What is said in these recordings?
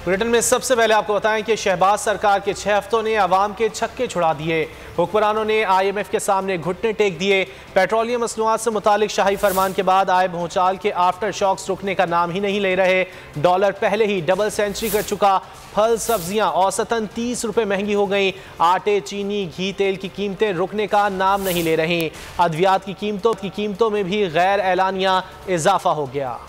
Bulletin में सबसे पहले आपको बताएं कि शहबाज सरकार के 6 हफ्तों ने आवाम के छक्के छुड़ा दिए। हुक्मरानों ने IMF के सामने घुटने टेक दिए। पेट्रोलियम मसनूआत से मुतालिक शाही फरमान के बाद आए भूचाल के आफ्टर शॉक्स रुकने का नाम ही नहीं ले रहे। डॉलर पहले ही डबल सेंचुरी कर चुका। फल सब्जियां औसतन 30 रुपए महंगी हो गई। आटे, चीनी, घी, तेल की कीमतें रुकने का नाम नहीं ले रही। अद्वियात की कीमतों में भी गैर एलानिया इजाफा हो गया।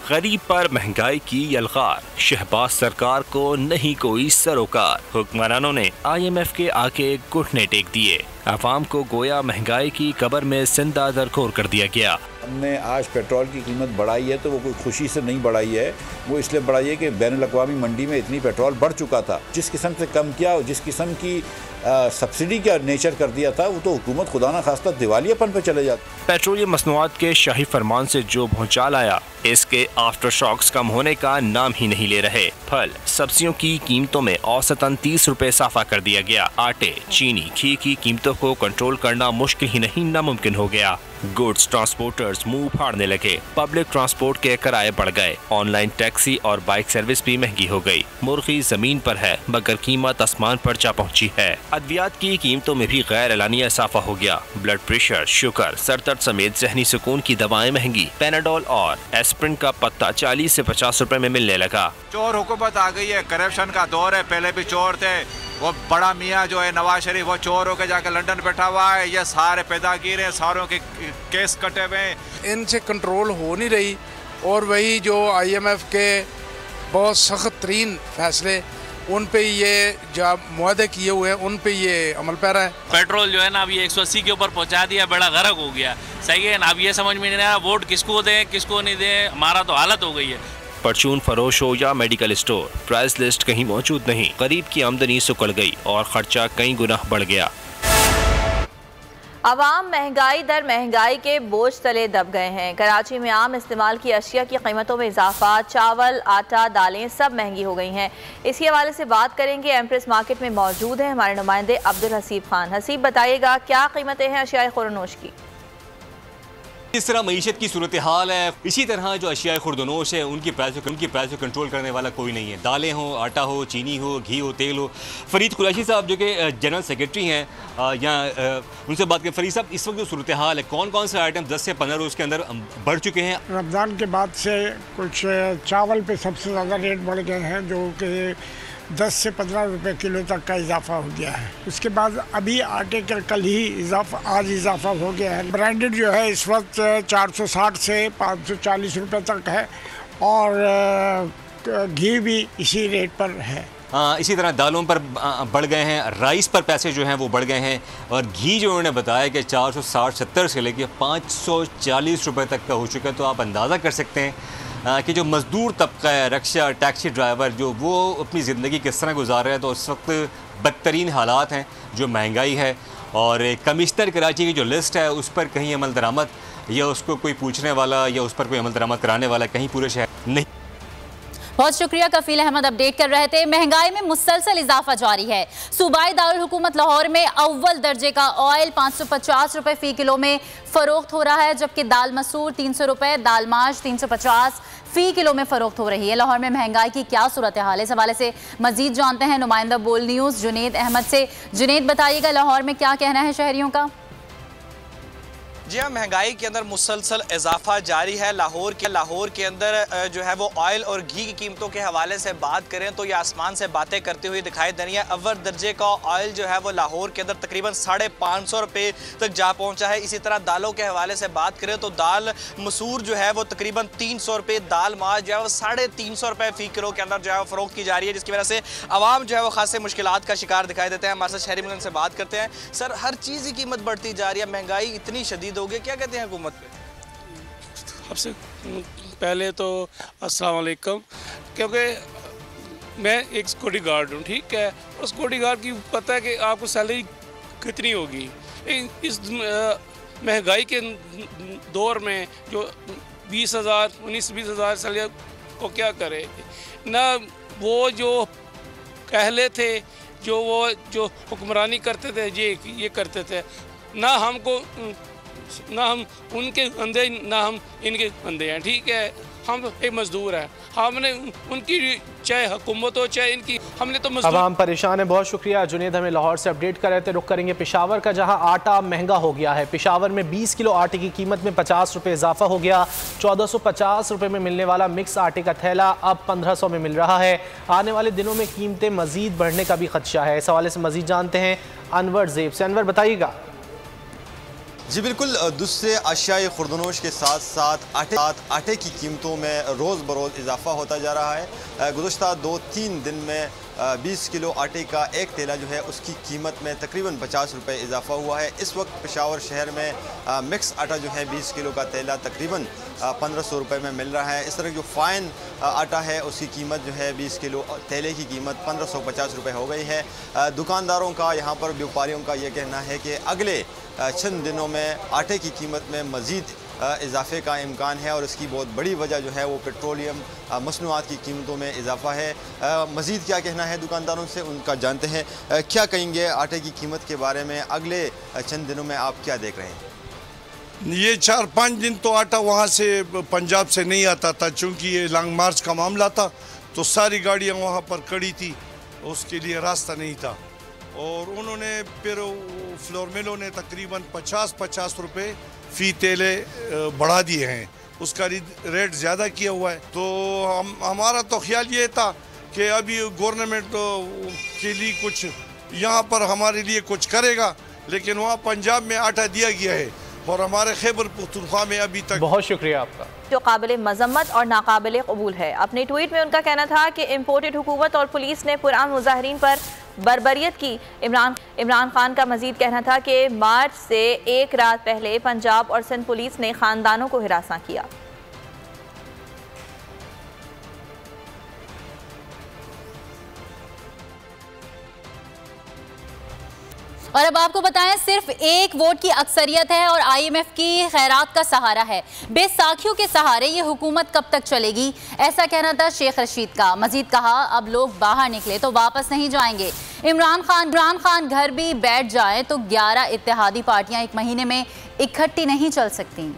गरीब पर महंगाई की यलगार, शहबाज सरकार को नहीं कोई सरोकार। हुक्मरानों ने IMF के आके घुटने टेक दिए। अवाम को गोया महंगाई की कब्र में जिंदा दरखोर कर दिया गया। हमने आज पेट्रोल की कीमत बढ़ाई है तो वो कोई खुशी से नहीं बढ़ाई है, वो इसलिए बढ़ाई है कि बैनुल-अक़वामी मंडी में इतनी पेट्रोल बढ़ चुका था। जिस किस्म से कम किया और जिस किस्म की सब्सिडी का नेचर कर दिया था, वो तो हुकूमत खुदा ना खास्ता दिवालियापन पे चले जाती। पेट्रोलियम मसनूआत के शाही फरमान से जो भूचाल आया, इसके आफ्टर शॉक्स कम होने का नाम ही नहीं ले रहे। फल सब्जियों की कीमतों में औसतन 30 रुपए इजाफा कर दिया गया। आटे, चीनी, घी की कीमतों को कंट्रोल करना मुश्किल ही नहीं नामुमकिन हो गया। गुड्स ट्रांसपोर्टर्स मुंह फाड़ने लगे। पब्लिक ट्रांसपोर्ट के किराए बढ़ गए। ऑनलाइन टैक्सी और बाइक सर्विस भी महंगी हो गई। मुर्गी जमीन पर है मगर कीमत आसमान पर जा पहुंची है। अद्वियात की कीमतों में भी गैर एलानिया इजाफा हो गया। ब्लड प्रेशर, शुगर, सर दर्द समेत जहनी सुकून की दवाएं महंगी। पेनाडोल और एस्प्रिन का पत्ता 40 से 50 रुपए में मिलने लगा। चोर हुकूमत आ गई है, करप्शन का दौर है। पहले भी चोर थे। वो बड़ा मियाँ जो है नवाज शरीफ, वो चोर होकर जाकर लंदन बैठा हुआ है। ये सारे पैदागिर हैं, सारों के केस कटे हुए हैं। इनसे कंट्रोल हो नहीं रही और वही जो IMF के बहुत सख्त तरीन फैसले, उन पे ये जो मुआहदे किए हुए हैं उन पे ये अमल पैरा है। पेट्रोल जो है ना, अब ये 180 के ऊपर पहुंचा दिया, बड़ा गरक हो गया। सही है ना, अब ये समझ में नहीं आ रहा वोट किसको दें किसको नहीं दें। हमारा तो हालत हो गई है। परचून फरोश हो या मेडिकल स्टोर, प्राइस लिस्ट कहीं मौजूद नहीं। गरीब की आमदनी सुकड़ गई और खर्चा कई गुना बढ़ गया। अवाम महंगाई दर महंगाई के बोझ तले दब गए हैं। कराची में आम इस्तेमाल की अशिया की कीमतों में इजाफा, चावल, आटा, दालें सब महंगी हो गई हैं। इसी हवाले से बात करेंगे। एम्प्रेस मार्केट में मौजूद है हमारे नुमाइंदे अब्दुल हसीब खान। हसीब, बताइएगा क्या कीमतें हैं अशिया खुरनोश की? इस तरह मईशत की सूरत हाल है। इसी तरह जो अशिया खुर्दनोश है उनकी प्राइस को कंट्रोल करने वाला कोई नहीं है। दालें हो, आटा हो, चीनी हो, घी हो, तेल हो। फरीद कुरैशी साहब जो कि जनरल सेक्रेटरी हैं यहाँ, उनसे बात करें। फरीद साहब, इस वक्त जो सूरत हाल है, कौन कौन से आइटम 10 से 15 रोज़ के अंदर बढ़ चुके हैं? रमज़ान के बाद से कुछ चावल पे सबसे ज़्यादा रेट बढ़ गए हैं, जो कि 10 से 15 रुपए किलो तक का इजाफा हो गया है। उसके बाद अभी आटे का कल ही आज इजाफा हो गया है। ब्रांडेड जो है इस वक्त 460 से 540 रुपए तक है और घी भी इसी रेट पर है। इसी तरह दालों पर बढ़ गए हैं, राइस पर पैसे जो हैं वो बढ़ गए हैं और घी जो उन्होंने बताया कि 460-70 से लेकर 540 रुपए तक का हो चुका है। तो आप अंदाज़ा कर सकते हैं कि जो मज़दूर तबका है, रिक्शा, टैक्सी ड्राइवर, जो वो अपनी ज़िंदगी किस तरह गुजार रहे हैं। तो इस वक्त बदतरीन हालात हैं, जो महंगाई है। और कमिश्नर कराची की जो लिस्ट है उस पर कहीं अमल दरामद या उसको कोई पूछने वाला या उस पर कोई अमल दरामद कराने वाला कहीं पूरे शहर नहीं। बहुत शुक्रिया, कफील अहमद अपडेट कर रहे थे। महंगाई में मुसलसल इजाफा जारी है। सूबाई दारुल हुकूमत लाहौर में अव्वल दर्जे का ऑयल 550 रुपए फी किलो में फरोख्त हो रहा है, जबकि दाल मसूर 300 रुपए, दाल माश 350 फी किलो में फरोख्त हो रही है। लाहौर में महंगाई की क्या सूरत हाल है, इस हवाले से मजीद जानते हैं नुमाइंदा बोल न्यूज़ जुनेद अहमद से। जुनेद, बताइएगा लाहौर में क्या कहना है शहरियों का? जी हाँ, महंगाई के अंदर मुसलसल इजाफा जारी है। लाहौर के अंदर जो है वो ऑयल और घी की कीमतों के हवाले से बात करें तो ये आसमान से बातें करते हुए दिखाई दे रही है। अव्वल दर्जे का ऑयल जो है वो लाहौर के अंदर तकरीबन 550 रुपये तक जा पहुंचा है। इसी तरह दालों के हवाले से बात करें तो दाल मसूर जो है वो तकरीबन 300 रुपये, दाल माश जो है वो 350 रुपये फी किलो के अंदर जो है वो फरोख्त की जा रही है, जिसकी वजह से आवाम जो है वो खासे मुश्किलात का शिकार दिखाई देते हैं। हमारे साथ शहरी मिलन से बात करते हैं। सर, हर चीज़ की कीमत बढ़ती जा रही है, महंगाई इतनी शदीद हो गई, क्या कहते हैं हुकूमत पे? सबसे पहले तो अस्सलाम वालेकुम, क्योंकि मैं एक सिक्योरिटी गार्ड हूँ, ठीक है, और सिक्योरिटी गार्ड की पता है कि आपको सैलरी कितनी होगी। इस महंगाई के दौर में जो 20,000 19-20 हज़ार सैलरी को क्या करे ना। वो जो कहले थे, जो हुक्मरानी करते थे, ये करते थे ना। हमको ना हम उनके अंधे ना हम इनके अंधे हैं, ठीक है। हम एक मजदूर हैं, हमने उनकी चाहे हुकूमत हो चाहे इनकी, हमने तो मजदूर। आवाम परेशान है। बहुत शुक्रिया जुनेद, हमें लाहौर से अपडेट कर रहे थे। रुख करेंगे पेशावर का, जहां आटा महंगा हो गया है। पेशावर में 20 किलो आटे की कीमत में 50 रुपये इजाफा हो गया। 1450 रुपये में मिलने वाला मिक्स आटे का थैला अब 1500 में मिल रहा है। आने वाले दिनों में कीमतें मजीद बढ़ने का भी खदशा है। इस हवाले से मजीद जानते हैं अनवर ज़ेब से। अनवर बताइएगा। जी बिल्कुल, दूसरे अशियाई खुर्दनोश के साथ साथ आटे की कीमतों में रोज़ बरोज़ इजाफा होता जा रहा है। गुज़श्ता 2-3 दिन में 20 किलो आटे का एक थैला जो है उसकी कीमत में तकरीबन 50 रुपये इजाफा हुआ है। इस वक्त पेशावर शहर में मिक्स आटा जो है 20 किलो का थैला तकरीबन 1500 रुपये में मिल रहा है। इस तरह जो फ़ाइन आटा है उसकी कीमत जो है 20 किलो थैले की कीमत 1550 रुपये हो गई है। दुकानदारों का, यहाँ पर व्यापारियों का ये कहना है कि अगले चंद दिनों में आटे की कीमत में मज़ीद इजाफे का इम्कान है और इसकी बहुत बड़ी वजह जो है वो पेट्रोलियम मसनूआत की कीमतों में इजाफा है। मज़ीद क्या कहना है दुकानदारों से, उनका जानते हैं। क्या कहेंगे आटे की कीमत के बारे में? अगले चंद दिनों में आप क्या देख रहे हैं? ये 4-5 दिन तो आटा वहाँ से पंजाब से नहीं आता था, चूँकि ये लॉन्ग मार्च का मामला था तो सारी गाड़ियाँ वहाँ पर खड़ी थी, उसके लिए रास्ता नहीं था। और उन्होंने फिर फ्लोर मिलों ने तकरीबन 50 रुपये फ़ी तेले बढ़ा दिए हैं, उसका रेट ज़्यादा किया हुआ है। तो हमारा तो ख्याल ये था कि अभी गवर्नमेंट के लिए कुछ यहाँ पर हमारे लिए कुछ करेगा, लेकिन वहाँ पंजाब में आटा दिया गया है और हमारे खैबर पख्तूनख्वा में अभी तक। बहुत शुक्रिया आपका। जो काबिल मजम्मत और नाकाबिल कबूल है। अपने ट्वीट में उनका कहना था कि इम्पोर्टेड हुकूमत और पुलिस ने पुरान मुजाहिरीन पर बर्बरियत की। इमरान खान का मजीद कहना था कि मार्च से एक रात पहले पंजाब और सिंध पुलिस ने खानदानों को हिरासा किया। और अब आपको बताएं, सिर्फ एक वोट की अक्सरियत है और IMF की खैरात का सहारा है। बेसाखियों के सहारे ये हुकूमत कब तक चलेगी, ऐसा कहना था शेख रशीद का। मजीद कहा, अब लोग बाहर निकले तो वापस नहीं जाएंगे। इमरान खान घर भी बैठ जाए तो 11 इत्तेहादी पार्टियां एक महीने में इकट्ठी नहीं चल सकती।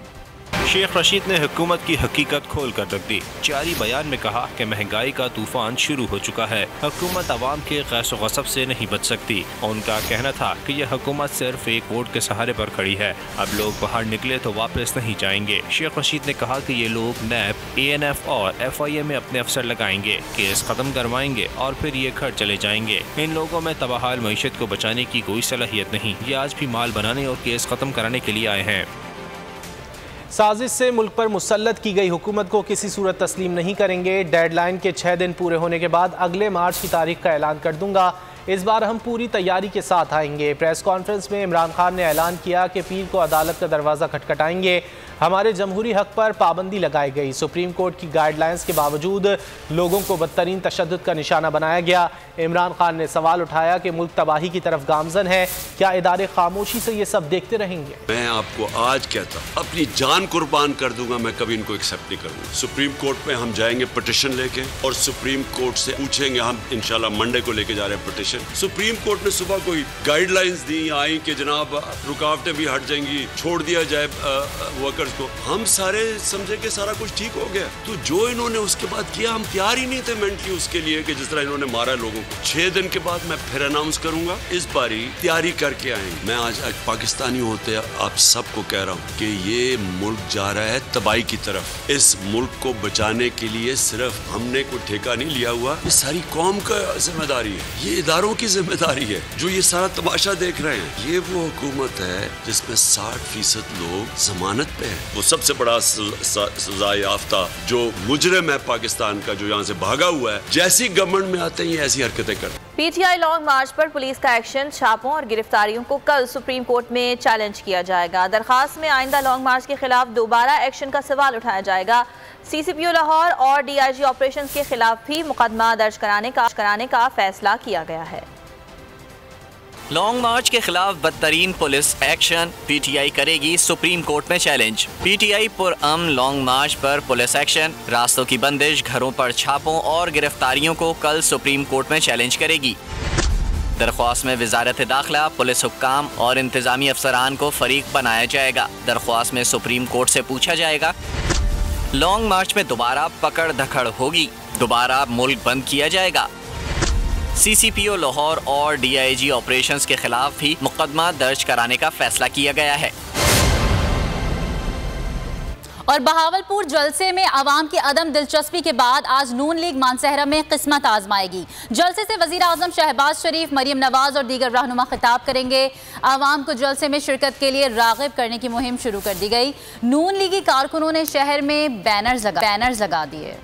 शेख रशीद ने हुकूमत की हकीकत खोल कर रख दी। जारी बयान में कहा कि महंगाई का तूफान शुरू हो चुका है, हुकूमत आवाम के गैस गसब से नहीं बच सकती। उनका कहना था कि यह हुकूमत सिर्फ एक वोट के सहारे पर खड़ी है, अब लोग बाहर निकले तो वापस नहीं जाएंगे। शेख रशीद ने कहा कि ये लोग NAP, ANF और FIA में अपने अफसर लगाएंगे, केस खत्म करवाएंगे और फिर ये घर चले जाएंगे। इन लोगों में तबाहाल मईशत को बचाने की कोई सलाहियत नहीं, ये आज भी माल बनाने और केस खत्म कराने के लिए आए हैं। साजिश से मुल्क पर मुसल्लत की गई हुकूमत को किसी सूरत तस्लीम नहीं करेंगे। डेडलाइन के 6 दिन पूरे होने के बाद अगले मार्च की तारीख का ऐलान कर दूंगा। इस बार हम पूरी तैयारी के साथ आएंगे। प्रेस कॉन्फ्रेंस में इमरान खान ने ऐलान किया कि पीर को अदालत का दरवाज़ा खटखटाएंगे। हमारे जमहूरी हक पर पाबंदी लगाई गई। सुप्रीम कोर्ट की गाइडलाइंस के बावजूद लोगों को बदतरीन तशद्दुद का निशाना बनाया गया। इमरान खान ने सवाल उठाया कि मुल्क तबाही की तरफ गामजन है, क्या इदारे खामोशी से ये सब देखते रहेंगे? मैं आपको आज कहता हूँ, अपनी जान कुर्बान कर दूंगा, मैं कभी इनको एक्सेप्ट नहीं करूंगा। सुप्रीम कोर्ट में हम जाएंगे पिटिशन लेके और सुप्रीम कोर्ट से पूछेंगे, हम इंशाल्लाह मंडे को लेके जा रहे हैं पिटिशन। सुप्रीम कोर्ट ने सुबह कोई गाइडलाइंस दी आई कि जनाब रुकावटें भी हट जाएंगी, छोड़ दिया जाए वर्कर्स को। हम सारे समझे कि सारा कुछ ठीक हो गया, तो जो इन्होंने उसके बाद किया, हम तैयार ही नहीं थे मेंटली उसके लिए कि जिस तरह इन्होंने मारा लोगों को। 6 दिन के बाद मैं फिर अनाउंस करूंगा, इस बारी तैयारी करके आएंगे। मैं आज पाकिस्तानी होते आप सबको कह रहा हूँ कि ये मुल्क जा रहा है तबाही की तरफ। इस मुल्क को बचाने के लिए सिर्फ हमने कोई ठेका नहीं लिया हुआ, ये सारी कौम का जिम्मेदारी है, ये इदारों की जिम्मेदारी है जो ये सारा तमाशा देख रहे हैं। ये वो हुकूमत है जिसमें 60% लोग जमानत पे है। वो सबसे बड़ा सजा याफ्ता जो मुजरिम है पाकिस्तान का, जो यहाँ से भागा हुआ है, जैसी गवर्नमेंट में आते हैं ऐसी हरकतें करते हैं। PTI लॉन्ग मार्च पर पुलिस का एक्शन, छापों और गिरफ्तारियों को कल सुप्रीम कोर्ट में चैलेंज किया जाएगा। दरखास्त में आइंदा लॉन्ग मार्च के खिलाफ दोबारा एक्शन का सवाल उठाया जाएगा। CCPO लाहौर और DIG ऑपरेशन के खिलाफ भी मुकदमा दर्ज कराने का फैसला किया गया है। लॉन्ग मार्च के खिलाफ बदतरीन पुलिस एक्शन, PTI करेगी सुप्रीम कोर्ट में चैलेंज। PTI पुरअमन लॉन्ग मार्च पर पुलिस एक्शन, रास्तों की बंदिश, घरों पर छापों और गिरफ्तारियों को कल सुप्रीम कोर्ट में चैलेंज करेगी। दरख्वास्त में वजारत दाखिला, पुलिस हुक्काम और इंतजामी अफसरान को फरीक बनाया जाएगा। दरख्वास्त में सुप्रीम कोर्ट से पूछा जाएगा लॉन्ग मार्च में दोबारा पकड़ धकड़ होगी, दोबारा मुल्क बंद किया जाएगा। CCPO लाहौर और DIG ऑपरेशंस के खिलाफ भी मुकदमा दर्ज कराने का फैसला किया गया है। और बहावलपुर जलसे में आवाम की अदम दिलचस्पी के बाद आज नून लीग मानसहरा में किस्मत आजमाएगी। जलसे से वजीर आजम शहबाज शरीफ, मरियम नवाज और दीगर रहनुमा खिताब करेंगे। आवाम को जलसे में शिरकत के लिए राग़िब करने की मुहिम शुरू कर दी गई। नून लीगी कारकुनों ने शहर में बैनर्स लगा दिए।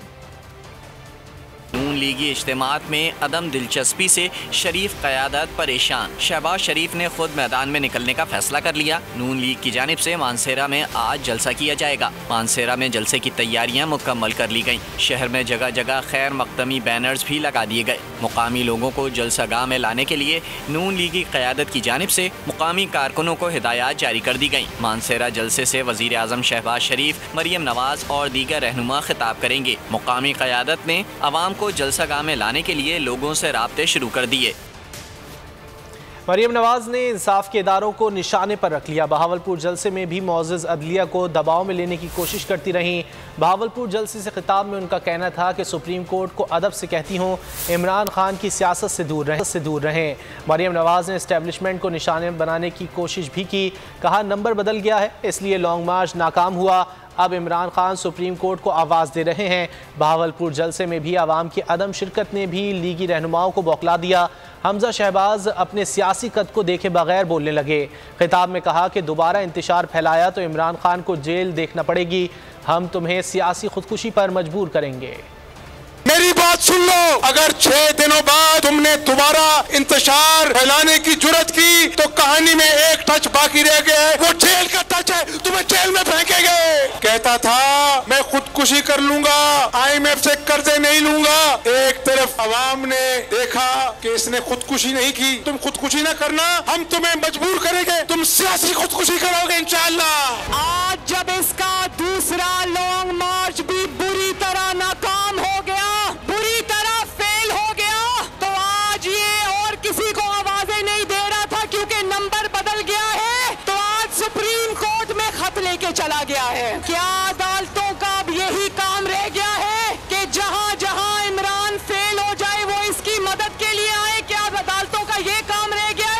नून लीगी इज्तिमात में अदम दिलचस्पी से शरीफ क़यादत परेशान। शहबाज शरीफ ने खुद मैदान में निकलने का फैसला कर लिया। नून लीग की जानिब से मानसेरा में आज जलसा किया जाएगा। मानसेरा में जलसे की तैयारियां मुकम्मल कर ली गईं। शहर में जगह जगह खैर मकदमी बैनर्स भी लगा दिए गए। मुकामी लोगों को जलसागाह में लाने के लिए नून लीगी क़यादत की जानिब से मुकामी कारकुनों को हिदायत जारी कर दी गईं। मानसेरा जलसे से वज़ीर आज़म शहबाज शरीफ, मरियम नवाज और दीगर रहनुमा खिताब करेंगे। मुकामी क़यादत ने अवाम को जलसागाह में लाने के लिए लोगों से राब्ते शुरू कर दिए। मरियम नवाज ने इंसाफ के इदारों को निशाने पर रख लिया। बहावलपुर जलसे में भी मुअज़्ज़ज़ अदलिया को दबाव में लेने की कोशिश करती रहीं। बहावलपुर जलसे से खिताब में उनका कहना था कि सुप्रीम कोर्ट को अदब से कहती हूँ, इमरान खान की सियासत से दूर रहें। मरियम नवाज ने इस्टेब्लिशमेंट को निशाने बनाने की कोशिश भी की। कहा नंबर बदल गया है, इसलिए लॉन्ग मार्च नाकाम हुआ। अब इमरान खान सुप्रीम कोर्ट को आवाज़ दे रहे हैं। बहावलपुर जलसे में भी आवाम की अदम शिरकत ने भी लीगी रहनुमाओं को बौखला दिया। हमजा शहबाज अपने सियासी कद को देखे बगैर बोलने लगे। खिताब में कहा कि दोबारा इंतशार फैलाया तो इमरान खान को जेल देखना पड़ेगी। हम तुम्हें सियासी खुदकुशी पर मजबूर करेंगे। मेरी बात सुन लो, अगर 6 दिनों बाद तुमने दोबारा इंतशार फैलाने की जुर्रत की तो कहानी में एक टच बाकी रह गया है, वो जेल का टच है। तुम्हें जेल में फेंकेंगे। कहता था मैं खुदकुशी कर लूंगा, IMF से कर्जे नहीं लूंगा। एक तरफ अवाम ने देखा कि इसने खुदकुशी नहीं की। तुम खुदकुशी ना करना, हम तुम्हें मजबूर करेंगे, तुम सियासी खुदकुशी करोगे इंशाअल्लाह। आज जब इसका दूसरा लॉन्ग मार्च भी बुरी तरह नाकाम हो गया, बुरी तरह फेल हो गया, तो आज ये और किसी को आवाजें नहीं दे रहा था क्योंकि नंबर बदल गया है। तो आज सुप्रीम कोर्ट में खत लेके चला गया है। क्या अदालतों का अब यही काम रह गया है कि जहां जहां इमरान फेल हो जाए वो इसकी मदद के लिए आए? क्या अदालतों का ये काम रह गया है?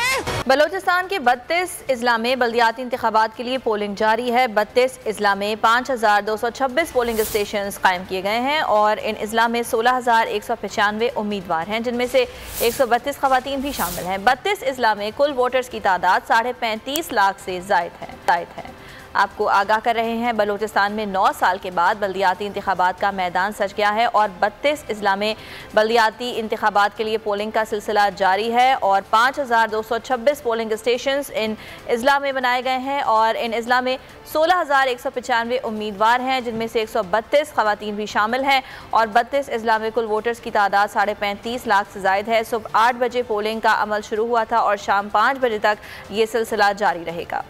बलोचिस्तान के 32 अजला में बल्दियाती इंतखाबात के लिए पोलिंग जारी है। 32 अजला में 5226 पोलिंग स्टेशन कायम किए गए हैं और इन अजला में 16,195 उम्मीदवार हैं, जिनमें से 132 खवातीन भी शामिल हैं। 32 अजला में कुल वोटर्स की तादाद 35.5 लाख से जायद है। आपको आगाह कर रहे हैं, बलूचिस्तान में 9 साल के बाद बल्दियाती इंतखाबात का मैदान सज गया है और 32 अजला में बल्दियाती इंतखाबात के लिए पोलिंग का सिलसिला जारी है और 5226 पोलिंग स्टेशन इन अजला में बनाए गए हैं और इन अजला में 16,195 उम्मीदवार हैं, जिनमें से 132 खवातीन भी शामिल हैं और 32 अजला में कुल वोटर्स की तादाद 35.5 लाख से ज़ायद है। सुबह 8 बजे पोलिंग का अमल शुरू हुआ था और शाम 5 बजे तक ये सिलसिला जारी रहेगा।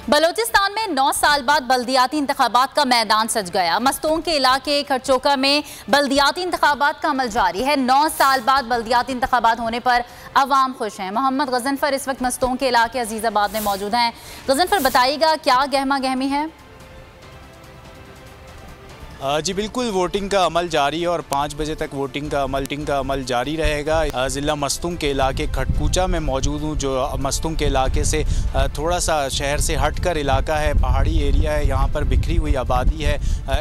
बलोचिस्तान में 9 साल बाद बल्दियाती इंतखाबात का मैदान सज गया। मस्तूंग के इलाके खरचोका में बल्दियाती इंतखाबात का अमल जारी है। 9 साल बाद बल्दियाती इंतखाबात होने पर अवाम खुश हैं। मोहम्मद गजनफर इस वक्त मस्तूंग के इलाके अजीज़ाबाद में मौजूद हैं। गजनफर, बताइएगा क्या गहमा गहमी है? जी बिल्कुल, वोटिंग का अमल जारी है और 5 बजे तक वोटिंग का अमल जारी रहेगा। ज़िला मस्तूंग के इलाके खटकूचा में मौजूद हूँ, जो मस्तूंग के इलाके से थोड़ा सा शहर से हटकर इलाका है, पहाड़ी एरिया है, यहाँ पर बिखरी हुई आबादी है।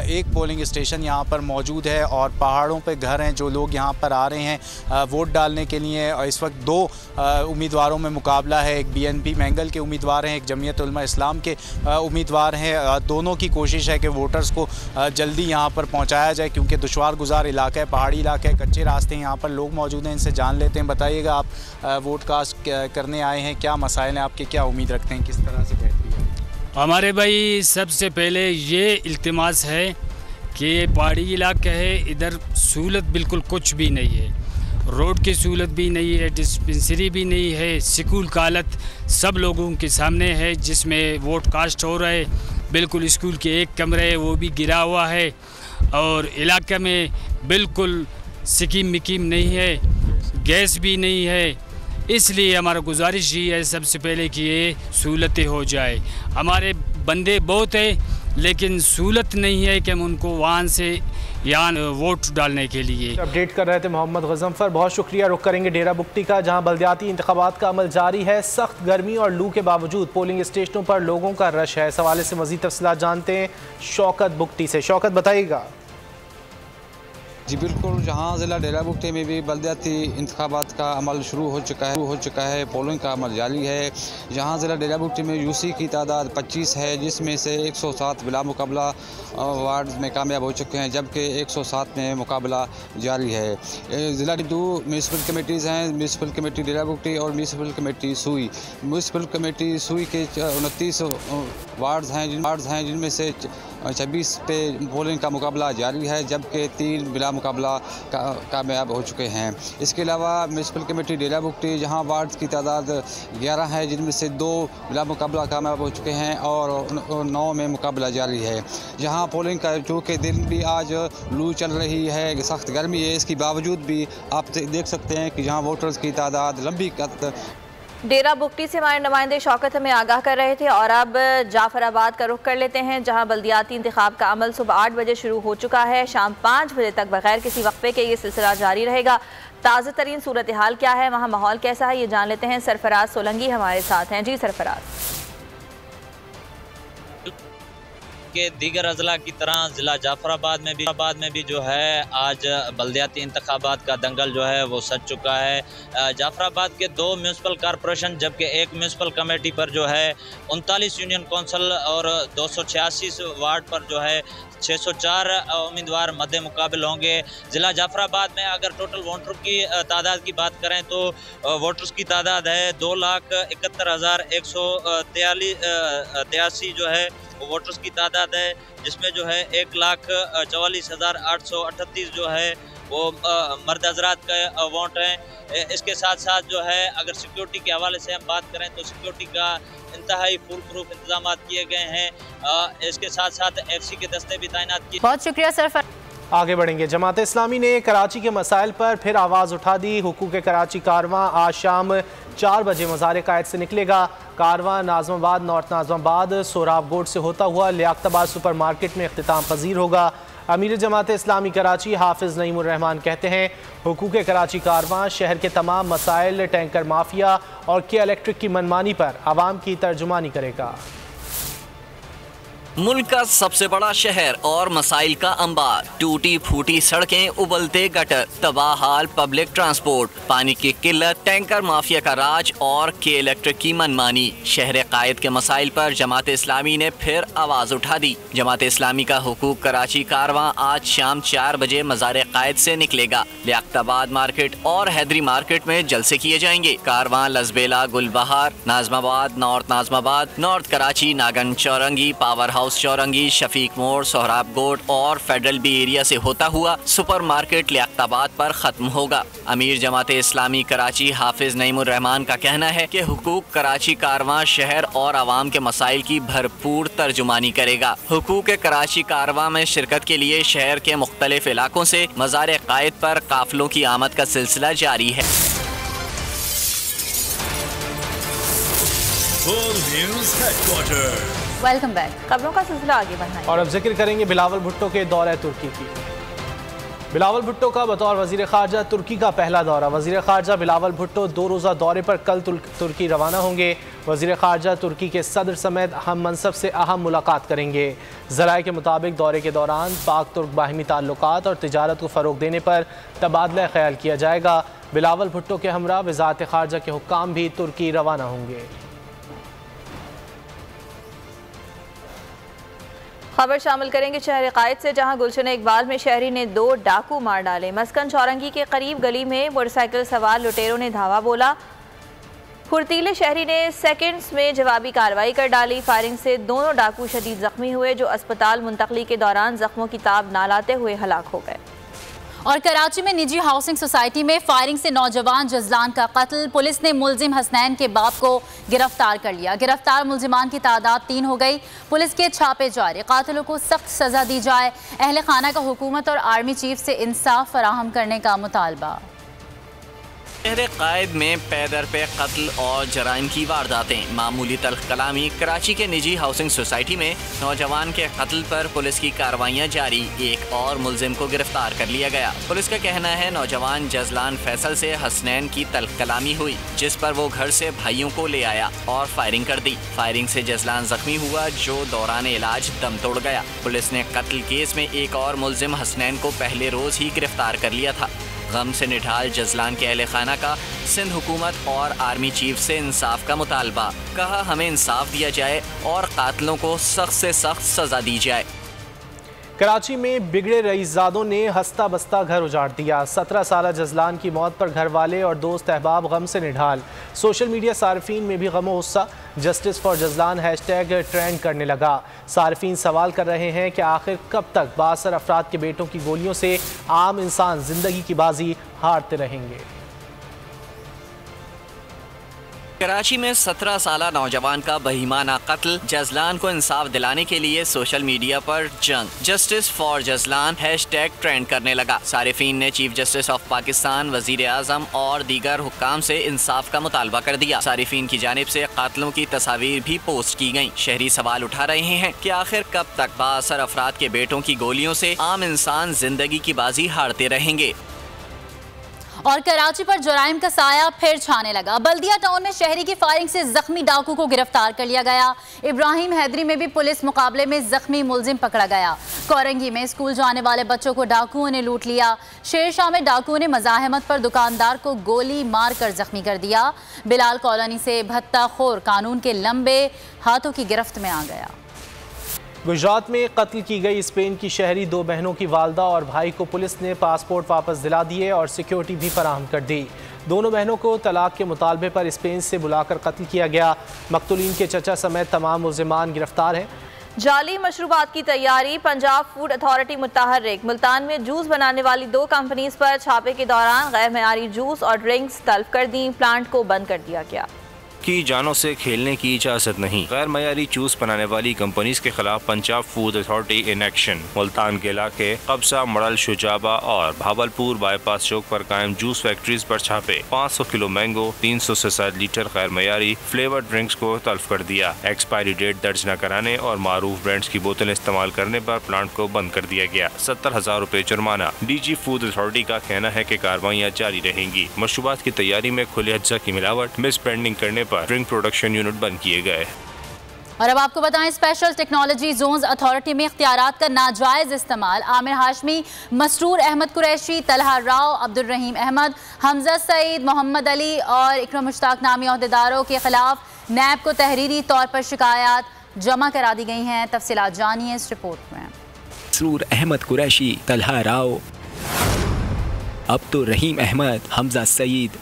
एक पोलिंग स्टेशन यहाँ पर मौजूद है और पहाड़ों पे घर हैं। जो लोग यहाँ पर आ रहे हैं वोट डालने के लिए, इस वक्त 2 उम्मीदवारों में मुकाबला है। एक BNP मैंगल के उम्मीदवार हैं, एक जमीयत उलमा इस्लाम के उम्मीदवार हैं। दोनों की कोशिश है कि वोटर्स को जल्दी यहाँ पर पहुँचाया जाए, क्योंकि दुश्वार गुजार इलाका है, पहाड़ी इलाका है, कच्चे रास्ते हैं। यहाँ पर लोग मौजूद हैं, इनसे जान लेते हैं। बताइएगा, आप वोट कास्ट करने आए हैं, क्या मसाइल हैं आपके, क्या उम्मीद रखते हैं, किस तरह से बेहतरी है? हमारे भाई सबसे पहले ये इल्तिमास है कि पहाड़ी इलाका है, इधर सहूलत बिल्कुल कुछ भी नहीं है। रोड की सहूलत भी नहीं है, डिस्पेंसरी भी नहीं है, स्कूल का हालत सब लोगों के सामने है, जिसमें वोट कास्ट हो रहा है। बिल्कुल स्कूल के एक कमरे है वो भी गिरा हुआ है और इलाके में बिल्कुल सिकीम मिकीम नहीं है, गैस भी नहीं है। इसलिए हमारा गुजारिश ही है सबसे पहले कि ये सहूलतें हो जाए। हमारे बंदे बहुत है लेकिन सहूलत नहीं है कि हम उनको वहाँ से यहाँ वोट डालने के लिए। अपडेट कर रहे थे मोहम्मद गज़नफ़र, बहुत शुक्रिया। रुख करेंगे डेरा बुगटी का, जहाँ बल्दियाती इंतखाबात का अमल जारी है। सख्त गर्मी और लू के बावजूद पोलिंग स्टेशनों पर लोगों का रश है। इस हवाले से मज़ीद तफ़सीलात जानते हैं शौकत बुगटी से। शौकत, बताइएगा। जी बिल्कुल, जहां ज़िला डेरा बुगटी में भी बल्दियाती इंतखाबात का अमल शुरू हो चुका है, पोलिंग का अमल जारी है। जहां ज़िला डेरा बुगटी में यूसी की तादाद 25 है, जिसमें से 107 बिला मुकाबला वार्ड में कामयाब हो चुके हैं, जबकि 107 में मुकाबला जारी है। ज़िला की 2 म्यूनसिपल कमेटीज़ हैं, म्यूनसिपल कमेटी डेरा बुगटी और म्यूनसिपल कमेटी सुई। म्यूनसिपल कमेटी सुई के 29 वार्ड्स हैं जिनमें से 26 पे पोलिंग का मुकाबला जारी है, जबकि 3 बिला मुकाबला कामयाब हो चुके हैं। इसके अलावा म्यूनसिपल कमेटी डेरा बुगटी, जहां वार्ड्स की तादाद 11 है, जिनमें से 2 बिला मुकाबला कामयाब हो चुके हैं और 9 में मुकाबला जारी है। जहां पोलिंग का चूँकि दिन भी आज लू चल रही है, सख्त गर्मी है, इसके बावजूद भी आप देख सकते हैं कि जहाँ वोटर्स की तादाद लंबी डेरा बुगटी से हमारे नुमाइंदे शौकत हमें आगाह कर रहे थे। और अब जाफराबाद का रुख कर लेते हैं, जहां बल्दियाती इंतखाब का अमल सुबह 8 बजे शुरू हो चुका है। शाम 5 बजे तक बगैर किसी वक्फे के ये सिलसिला जारी रहेगा। ताज़ा तरीन सूरत हाल क्या है, वहाँ माहौल कैसा है, ये जान लेते हैं। सरफराज सोलंगी हमारे साथ हैं। जी सरफराज। के दीगर अजला की तरह ज़िला जाफराबाद में भी जो है आज बल्दियाती इंतखाबात का दंगल जो है वो सज चुका है। जाफराबाद के 2 म्यूनसिपल कॉरपोरेशन जबकि 1 म्यूनसिपल कमेटी पर जो है 39 यूनियन कौंसिल और 286 वार्ड पर जो है 604 उम्मीदवार मद्दे मुकाबिल होंगे। ज़िला जाफराबाद में अगर टोटल वोटरों की तादाद की बात करें तो वोटर्स की तादाद है 2,71,183 जो है वोटर्स की तादाद है, जिसमें जो है 1,44,838 जो है वो मर्द हजरात का वोट हैं। इसके साथ साथ जो है अगर सिक्योरिटी के हवाले से हम बात करें तो सिक्योरिटी का इंतहाई फुल प्रूफ इंतजाम किए गए हैं। इसके साथ साथ FC के दस्ते भी तैनात किए। बहुत शुक्रिया सर। आगे बढ़ेंगे। जमात इस्लामी ने कराची के मसाइल पर फिर आवाज़ उठा दी। हुकूक कराची कारवां आज शाम 4 बजे मज़ार कायद से निकलेगा। कारवां नाज़माबाद, नॉर्थ नाज़माबाद, सोराबगोट से होता हुआ लियाकताबाद सुपर मार्केट में इख्तिताम पजीर होगा। अमीर जमात इस्लामी कराची हाफिज़ नईमुर रहमान कहते हैं हुकूक कराची कारवां शहर के तमाम मसाइल, टैंकर माफिया और के इलेक्ट्रिक की मनमानी पर आवाम की तर्जुमानी करेगा। मुल्क का सबसे बड़ा शहर और मसाइल का अंबार, टूटी फूटी सड़कें, उबलते गटर, तबाह हाल पब्लिक ट्रांसपोर्ट, पानी की किल्लत, टैंकर माफिया का राज और के इलेक्ट्रिक की मनमानी। शहर कायद के मसाइल पर जमात इस्लामी ने फिर आवाज़ उठा दी। जमात इस्लामी का हुकूक कराची कारवां आज शाम 4 बजे मज़ार कायद से निकलेगा। लियाकताबाद मार्केट और हैदरी मार्केट में जलसे किए जाएंगे। कारवां Lasbela, Gulbahar, Nazimabad, north Karachi, Nagan Chowrangi, power house Chowrangi, Shafiq मोड़, सोहराबगोट और फेडरल बी एरिया से होता हुआ सुपर मार्केट लियाकताबाद पर खत्म होगा। अमीर जमात इस्लामी कराची हाफिज नईमुर रहमान का कहना है कि हुकूक कराची कारवां शहर और आवाम के मसाइल की भरपूर तर्जुमानी करेगा। हुकूक कराची कारवां में शिरकत के लिए शहर के मुख्तलिफ इलाकों से मज़ार कायद पर काफिलों की आमद का सिलसिला जारी है। Welcome back. खबरों का सिलसिला आगे बढ़ाएं और अब जिक्र करेंगे बिलावल भुट्टो के दौरे तुर्की की। बिलावल भुट्टो का बतौर वजीर खारजा तुर्की का पहला दौरा। वजीर खारजा बिलावल भुट्टो 2 रोज़ा दौरे पर कल तुर्की रवाना होंगे। वजीर खारजा तुर्की के सदर समेत अहम मनसब से अहम मुलाकात करेंगे। ज़राए के मुताबिक दौरे के दौरान पाक तुर्क बाहिमी ताल्लुकात और तिजारत को फ़रोग देने पर तबादला ख्याल किया जाएगा। बिलावल भुट्टो के हमरा वज़ारत खारजा के हुक्काम भी तुर्की रवाना होंगे। खबर शामिल करेंगे शहर कायद से, जहां गुलशन इकबाल में शहरी ने 2 डाकू मार डाले। मस्कन चौरंगी के करीब गली में मोटरसाइकिल सवार लुटेरों ने धावा बोला। फुर्तीले शहरी ने सेकंड्स में जवाबी कार्रवाई कर डाली। फायरिंग से दोनों डाकू शदीद जख्मी हुए, जो अस्पताल मुंतकली के दौरान जख्मों की ताब ना लाते हुए हलाक हो गए। और कराची में निजी हाउसिंग सोसाइटी में फायरिंग से नौजवान जजलान का कत्ल। पुलिस ने मुलजिम हसनैन के बाप को गिरफ्तार कर लिया। गिरफ्तार मुलजिमान की तादाद 3 हो गई। पुलिस के छापे जारी। कातिलों को सख्त सजा दी जाए। अहले खाना का हुकूमत और आर्मी चीफ से इंसाफ फराहम करने का मुतालबा। शहर कायद में पैदर पे कत्ल और जराइम की वारदातें, मामूली तल्ख कलामी। कराची के निजी हाउसिंग सोसाइटी में नौजवान के कत्ल पर पुलिस की कार्रवाइयां जारी, एक और मुलजिम को गिरफ्तार कर लिया गया। पुलिस का कहना है नौजवान जजलान फैसल से हसनैन की तल्ख कलामी हुई, जिस पर वो घर से भाइयों को ले आया और फायरिंग कर दी। फायरिंग से जजलान जख्मी हुआ, जो दौरान इलाज दम तोड़ गया। पुलिस ने कत्ल केस में एक और मुलजिम हसनैन को पहले रोज ही गिरफ्तार कर लिया था। गम से निढाल जजलान के अहले खाना का सिंध हुकूमत और आर्मी चीफ से इंसाफ का मुतालबा। कहा हमें इंसाफ दिया जाए और कातिलों को सख्त से सख्त सजा दी जाए। कराची में बिगड़े रईसजादों ने हंसता बसता घर उजाड़ दिया। 17 साला जजलान की मौत पर घर वाले और दोस्त अहबाब गम से निढाल। सोशल मीडिया सार्फिन में भी गम गुस्सा। जस्टिस फॉर जजलान हैशटैग ट्रेंड करने लगा। सार्फिन सवाल कर रहे हैं कि आखिर कब तक बासर अफराद के बेटों की गोलियों से आम इंसान जिंदगी की बाजी हारते रहेंगे। कराची में 17 साला नौजवान का बहीमाना कत्ल, जजलान को इंसाफ दिलाने के लिए सोशल मीडिया पर जंग। जस्टिस फॉर जजलान हैशटैग ट्रेंड करने लगा। सारिफीन ने चीफ जस्टिस ऑफ पाकिस्तान, वजीर आजम और दीगर हुक्काम से इंसाफ का मुतालबा कर दिया। सारिफीन की जानिब से कातलों की तस्वीर भी पोस्ट की गयी। शहरी सवाल उठा रहे हैं कि आखिर कब तक बासर अफराद के बेटों की गोलियों से आम इंसान जिंदगी की बाजी हारते रहेंगे। और कराची पर जुराइम का साया फिर छाने लगा। बल्दिया टाउन में शहरी की फायरिंग से जख्मी डाकू को गिरफ्तार कर लिया गया। इब्राहिम हैदरी में भी पुलिस मुकाबले में जख्मी मुलजिम पकड़ा गया। कोरंगी में स्कूल जाने वाले बच्चों को डाकुओं ने लूट लिया। शेरशाह में डाकुओं ने मजाहमत पर दुकानदार को गोली मार कर जख्मी कर दिया। बिलाल कॉलोनी से भत्ता खोर कानून के लंबे हाथों की गिरफ्त में आ गया। गुजरात में कत्ल की गई स्पेन की शहरी 2 बहनों की वालदा और भाई को पुलिस ने पासपोर्ट वापस दिला दिए और सिक्योरिटी भी फराहम कर दी। दोनों बहनों को तलाक के मुतालबे पर स्पेन से बुलाकर कत्ल किया गया। मकतूलीन के चचा समेत तमाम मुल्जिमान गिरफ्तार हैं। जाली मशरूबात की तैयारी। पंजाब फूड अथॉरिटी मुतहर्रिक। मुल्तान में जूस बनाने वाली 2 कंपनीज पर छापे के दौरान गैर मयारी जूस और ड्रिंक्स तल्फ कर दी। प्लांट को बंद कर दिया गया। की जानों से खेलने की इजाजत नहीं। गैर मयारी जूस बनाने वाली कंपनीज के खिलाफ Punjab food authority in action. Multan के इलाके कब्सा, मड़ल, शुजाबा और भावलपुर बाईपास चौक पर कायम जूस फैक्ट्रीज पर छापे। 500 किलो मैंगो, 300 से 7 लीटर गैर मयारी फ्लेवर ड्रिंक्स को तल्फ कर दिया। एक्सपायरी डेट दर्ज न कराने और मारूफ ब्रांड्स की बोतलें इस्तेमाल करने पर प्लांट को बंद कर दिया गया। 70,000 रुपए जुर्माना। डीजी फूड अथॉरिटी का कहना है कि कार्रवाइयाँ जारी रहेंगी। मशरूबात की तैयारी में खुले अज्जा की मिलावट, मिस ब्रांडिंग करने पर ड्रिंक प्रोडक्शन यूनिट बंद किए गए। और अब आपको बताएं, स्पेशल टेक्नोलॉजी जोन्स अथॉरिटी में इख्तियारात का नाजायज इस्तेमाल। आमिर हाशमी, मसरूर अहमद कुरैशी, तलहा राव, अब्दुल रहीम अहमद, हमजा सईद, मोहम्मद अली और इकरम मुश्ताक नामी अहदेदारों के खिलाफ नैब को तहरीरी तौर पर शिकायत जमा करा दी गई हैं। तफसीलात जानिए इस रिपोर्ट में। मसरूर अहमद कुरैशी, तलहा राव, अब्दुल रहीम अहमद, हमजा सईद,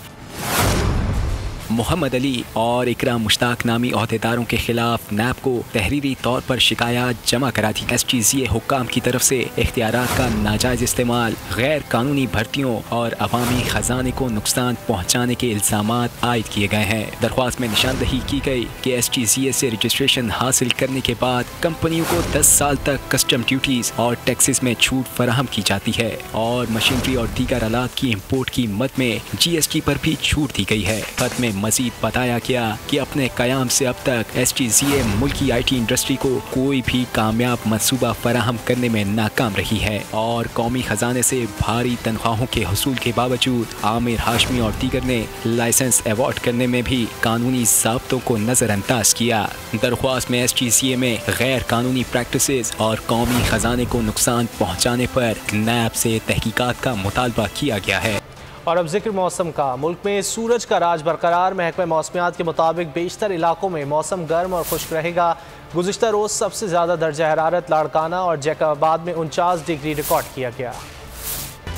मोहम्मद अली और इकराम मुश्ताक नामी अहदेदारों के खिलाफ नैब को तहरीरी तौर पर शिकायत जमा करा दी। STCA हुक्काम की तरफ से इख्तियारात का नाजायज इस्तेमाल, गैर कानूनी भर्तियों और अवामी खजाने को नुकसान पहुँचाने के इल्जामात आयद किए गए हैं। दरख्वास्त में निशानदही की गई कि STCA से रजिस्ट्रेशन हासिल करने के बाद कंपनियों को 10 साल तक कस्टम ड्यूटीज और टैक्सेस में छूट फराहम की जाती है और मशीनरी और दीगर आलात की इम्पोर्ट की मद में GST पर भी छूट दी गई है। खत में मजीद बताया गया कि अपने कयाम से अब तक STCA मुल्की IT इंडस्ट्री को कोई भी कामयाब मंसूबा फराहम करने में नाकाम रही है और कौमी खजाने से भारी तनख्वाहों के हसूल के बावजूद आमिर हाशमी और दीगर ने लाइसेंस अवार्ड करने में भी कानूनी ज़ाब्तों को नज़रअंदाज किया। दरख्वास्त में STCA में गैर कानूनी प्रैक्टिसेस और कौमी खजाने को नुकसान पहुँचाने पर नैब से तहकीकात का मुतालबा किया गया है। और अब जिक्र मौसम का। मुल्क में सूरज का राज बरकरार। महकमा मौसमियात के मुताबिक बेशतर इलाकों में मौसम गर्म और खुश्क रहेगा। गुज़िश्ता रोज़ सबसे ज़्यादा दर्जा हरारत लाड़काना और जैकबाद में 49 डिग्री रिकॉर्ड किया गया।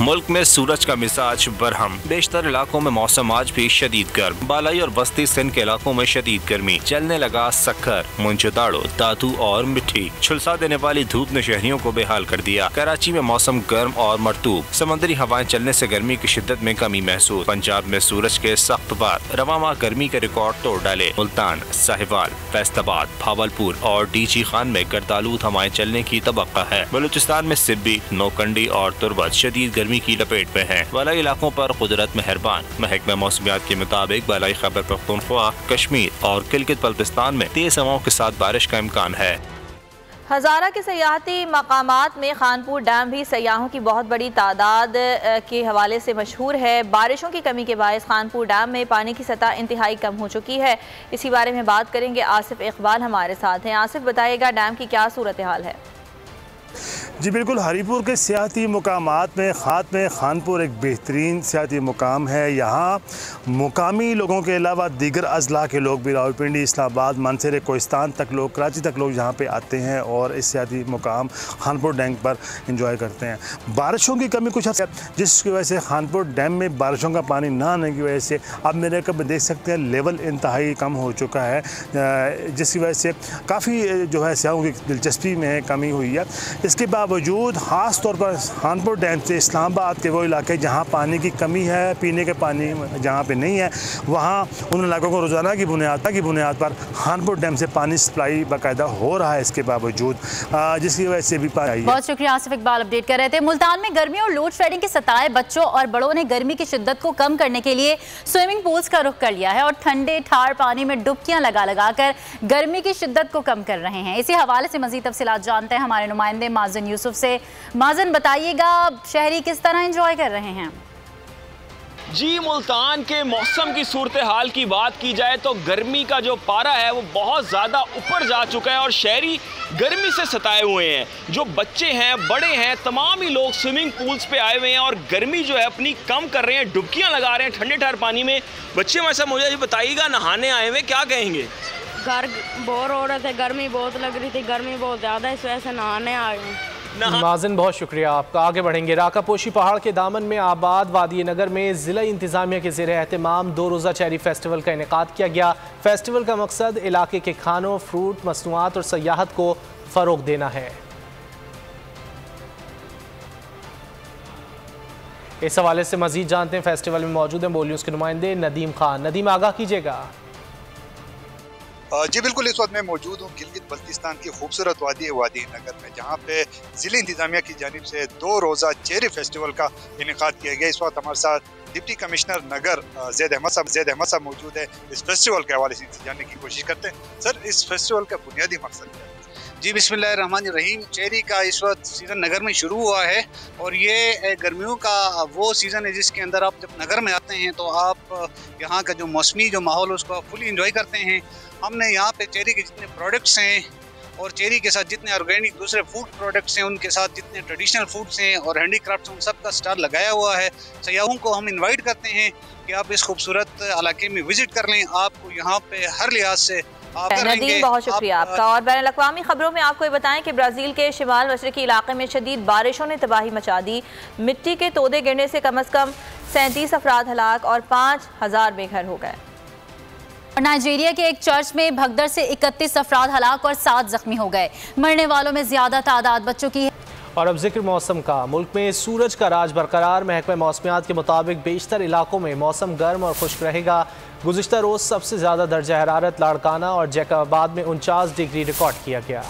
मुल्क में सूरज का मिजाज बरहम। बेशतर इलाकों में मौसम आज भी शदीद गर्म। बालाई और वस्ती सिंध के इलाकों में शदीद गर्मी। चलने लगा सक्कर, मुंजदाड़ो, दादू और मिट्टी। झुलसा देने वाली धूप ने शहरियों को बेहाल कर दिया। कराची में मौसम गर्म और मरतूब। समंदरी हवाएं चलने से गर्मी की शिद्दत में कमी महसूस। पंजाब में सूरज के सख्त बाद रवा माह गर्मी के रिकॉर्ड तोड़ डाले। मुल्तान, साहिवाल, फैसलाबाद, भावलपुर और डीजी खान में गर्दालूद हवाएं चलने की तवक्का है। बलूचिस्तान में सिब्बी, नौकंडी और तुर्बत शदीद गर्मी की लपेट में हैं। बालाई इलाकों पर कुदरत मेहरबान। महकमा मौसमियात के मुताबिक बालाई खैबर पख्तूनख्वा, कश्मीर और गिलगित बल्तिस्तान में तेज हवाओं के साथ बारिश का इम्कान है। हज़ारा के सयाहती मकामात में खानपुर डैम भी सयाहों की बहुत बड़ी तादाद के हवाले से मशहूर है। बारिशों की कमी के बायस खानपुर डैम में पानी की सतह इंतहाई कम हो चुकी है। इसी बारे में बात करेंगे, आसिफ इकबाल हमारे साथ हैं। आसिफ, बताइएगा डैम की क्या सूरत हाल है? जी बिल्कुल, हरीपुर के सियाहती मुकामात में खानपुर एक बेहतरीन सियाहती मुकाम है। यहाँ मुकामी लोगों के अलावा दीगर अजला के लोग भी रावलपिंडी, इस्लामाबाद, मानसर, कोहिस्तान तक लोग, कराची तक लोग यहाँ पे आते हैं और इस सियाहती मुकाम खानपुर डैम पर इंजॉय करते हैं। बारिशों की कमी कुछ है जिसकी वजह से खानपुर डैम में बारिशों का पानी ना आने की वजह से अब मेरे कब देख सकते हैं लेवल इंतहाई कम हो चुका है, जिसकी वजह से काफ़ी जो है सियाहों की दिलचस्पी में कमी हुई है। इसके बावजूद ख़ास तौर पर खानपुर डैम से इस्लामाबाद के वो इलाके जहाँ पानी की कमी है, पीने के पानी जहाँ पे नहीं है, वहाँ उन इलाकों को रोज़ाना की बुनियाद पर खानपुर डैम से पानी सप्लाई बाकायदा हो रहा है। इसके बावजूद जिसकी वजह से भी पानी। बहुत शुक्रिया आसिफ इकबाल, अपडेट कर रहे थे। मुल्तान में गर्मी और लोड शेडिंग के सताए बच्चों और बड़ों ने गर्मी की शिद्दत को कम करने के लिए स्विमिंग पूल्स का रुख कर लिया है और ठंडे ठार पानी में डुबकियां लगा कर गर्मी की शिद्दत को कम कर रहे हैं। इसी हवाले से मज़ीद तफसीलात जानते हैं हमारे नुमाइंदे माजन यूसुफ से। माजन, बताइएगा शहरी किस तरह एंजॉय कर रहे हैं? जी, मुल्तान के मौसम की सूरत हाल की बात की जाए तो गर्मी का जो पारा है वो बहुत ज़्यादा ऊपर जा चुका है और शहरी गर्मी से सताए हुए हैं। जो बच्चे हैं, बड़े हैं, तमाम ही लोग स्विमिंग पूल्स पे आए हुए हैं और गर्मी जो है अपनी कम कर रहे हैं, डुबकियां लगा रहे हैं ठंडे ठंडे पानी में। बच्चे वैसा मुझे जी बताइएगा, नहाने आए हुए, क्या कहेंगे? घर बोर हो रहे थे, गर्मी बहुत लग रही थी, गर्मी बहुत ज़्यादा, इस वजह से नहाने आए हैं। माजिन, बहुत शुक्रिया आपका। आगे बढ़ेंगे। राकापोशी पहाड़ के दामन में आबाद वादी नगर में ज़िला इंतज़ामिया के ज़ेर एहतमाम 2 रोज़ा चेरी फेस्टिवल का इनेकाद किया गया। फेस्टिवल का मकसद इलाके के खानों, फ्रूट, मसनूआत और सयाहत को फ़रोग देना है। इस हवाले से मज़ीद जानते हैं, फेस्टिवल में मौजूद हैं बोल न्यूज़ के नुमाइंदे नदीम खान। नदीम, आगाह कीजिएगा। जी बिल्कुल, इस वक्त मैं मौजूद हूँ गिलगित बल्तिस्तान की खूबसूरत वादी नगर में, जहाँ पे ज़िला इंतज़ामिया की जानिब से 2 रोज़ा चेरी फेस्टिवल का इनेकाद किया गया। इस वक्त हमारे साथ डिप्टी कमिश्नर नगर ज़ैद अहमद साहब मौजूद है। इस फेस्टिवल के हवाले से जानने की कोशिश करते हैं। सर, इस फेस्टिवल का बुनियादी मकसद क्या है? जी बिस्मिल्लाहिर्रहमानिर्रहीम। चेरी का इस वक्त सीज़न नगर में शुरू हुआ है और ये गर्मियों का वो सीज़न है जिसके अंदर आप जब नगर में आते हैं तो आप यहाँ का जो मौसमी जो माहौल है उसको आप फुली इंजॉय करते हैं। हमने यहाँ पे चेरी के जितने प्रोडक्ट्स हैं और चेरी के साथ जितने ऑर्गेनिक दूसरे फूड प्रोडक्ट्स हैं, उनके साथ जितने ट्रेडिशनल फूड्स हैं और हैंडीक्राफ्ट्स, उन सब का स्टॉल लगाया हुआ है। सयाहों को हम इनवाइट करते हैं कि आप इस खूबसूरत इलाके में विजिट कर लें। आपको यहाँ पे हर लिहाज से नदीम, बहुत शुक्रिया आपका। और बैन अल-अक़वामी खबरों में आपको ये बताएं कि ब्राज़ील के शिमाल मशरक़ी इलाके में शदीद बारिशों ने तबाही मचा दी। मिट्टी के तोदे गिरने से कम अज़ कम 37 अफराद हलाक और 5000 बेघर हो गए। और नाइजीरिया के एक चर्च में भगदड़ से 31 अफराद हलाक और 7 जख्मी हो गए। मरने वालों में ज्यादा तादाद बच्चों की है। और अब जिक्र मौसम का। मुल्क में सूरज का राज बरकरार। महकमा मौसमियात के मुताबिक बेशतर इलाकों में मौसम गर्म और खुश्क रहेगा। गुज़िश्ता रोज़ सबसे ज़्यादा दर्जा हरारत लाड़काना और जैकबाबाद में 49 डिग्री रिकॉर्ड किया गया।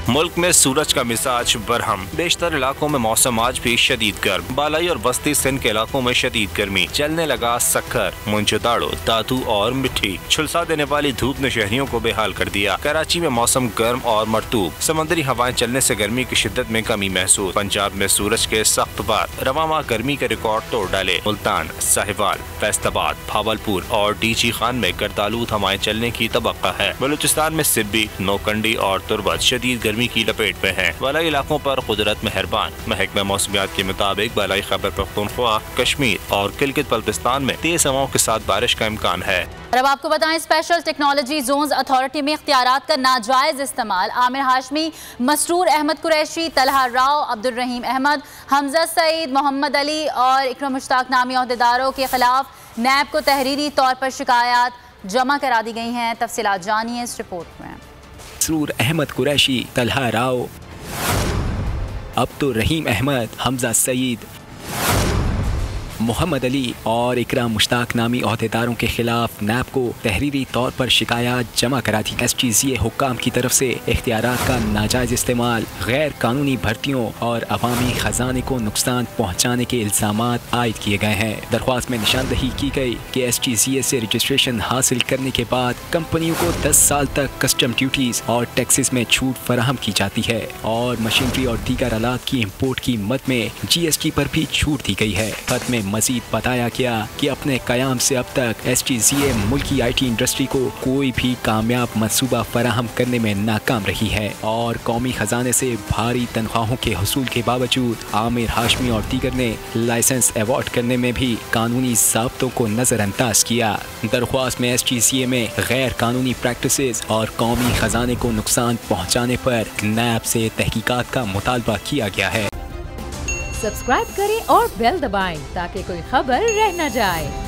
मुल्क में सूरज का मिजाज बरहम। बेशतर इलाकों में मौसम आज भी शदीद गर्म। बालाई और वस्ती सिंध के इलाकों में शदीद गर्मी। चलने लगा सक्कर, मुंजदाड़ो, दादू और मिट्टी। झुलसा देने वाली धूप ने शहरियों को बेहाल कर दिया। कराची में मौसम गर्म और मरतूब। समुद्री हवाएं चलने से गर्मी की शिद्दत में कमी महसूस। पंजाब में सूरज के सख्त बाद रवा माह गर्मी के रिकॉर्ड तोड़ डाले। मुल्तान, साहिवाल, फैसलाबाद, भावलपुर और डीजी खान में गर्दालूद हवाएं चलने की तवक्का है। बलूचिस्तान में सिब्बी, नौकंडी और तुर्बत शदीद गर्मी की लपेट में है। बालाई इलाकों पर कुदरत मेहरबान। महकमा मौसमियात के मुताबिक बालाई खैबर पख्तूनख्वा, कश्मीर और गिलगित बल्तिस्तान में तेज हवाओं के साथ बारिश का इम्कान है। और अब आपको बताएं, स्पेशल टेक्नोलॉजी जोन्स अथॉरिटी में इख्तियारात का नाजायज इस्तेमाल। आमिर हाशमी, मसरूर अहमद कुरैशी, तलहा राव, अब्दुल रहीम अहमद, हमजा सईद, मोहम्मद अली और इकरम मुश्ताक नामी अहदेदारों के खिलाफ नैब को तहरीरी तौर पर शिकायत जमा करा दी गई हैं। तफसीलात जानिए इस रिपोर्ट में। मसरूर अहमद कुरैशी, तलहा राव, अब्दुल रहीम अहमद, हमजा सईद, मोहम्मद अली और इकराम मुश्ताक नामी ओहदेदारों के खिलाफ नैब को तहरीरी तौर पर शिकायत जमा करा दी। SGCA हुक्काम की तरफ से इख्तियारात का नाजायज इस्तेमाल, गैर कानूनी भर्तियों और अवामी खजाने को नुकसान पहुँचाने के इल्जामात आयद किए गए हैं। दरख्वास्त में निशानदही की गई कि SGCA से रजिस्ट्रेशन हासिल करने के बाद कंपनियों को 10 साल तक कस्टम ड्यूटीज और टैक्सेस में छूट फराहम की जाती है और मशीनरी और दीगर आलात की इम्पोर्ट की मद में GST पर भी छूट दी गई है। खत में मजीद बताया गया कि अपने कयाम से अब तक SGCA मुल्की IT इंडस्ट्री को कोई भी कामयाब मंसूबा फराहम करने में नाकाम रही है और कौमी खजाने से भारी तनख्वाहों के हसूल के बावजूद आमिर हाशमी और दीगर ने लाइसेंस अवार्ड करने में भी कानूनी ज़ाब्तों को नजरअंदाज किया। दरख्वास्त में SGCA में गैर कानूनी प्रैक्टिसेस और कौमी खजाने को नुकसान पहुँचाने पर नैब से तहकीकात का मुतालबा किया गया है। सब्सक्राइब करें और बेल दबाएं ताकि कोई खबर रह न जाए।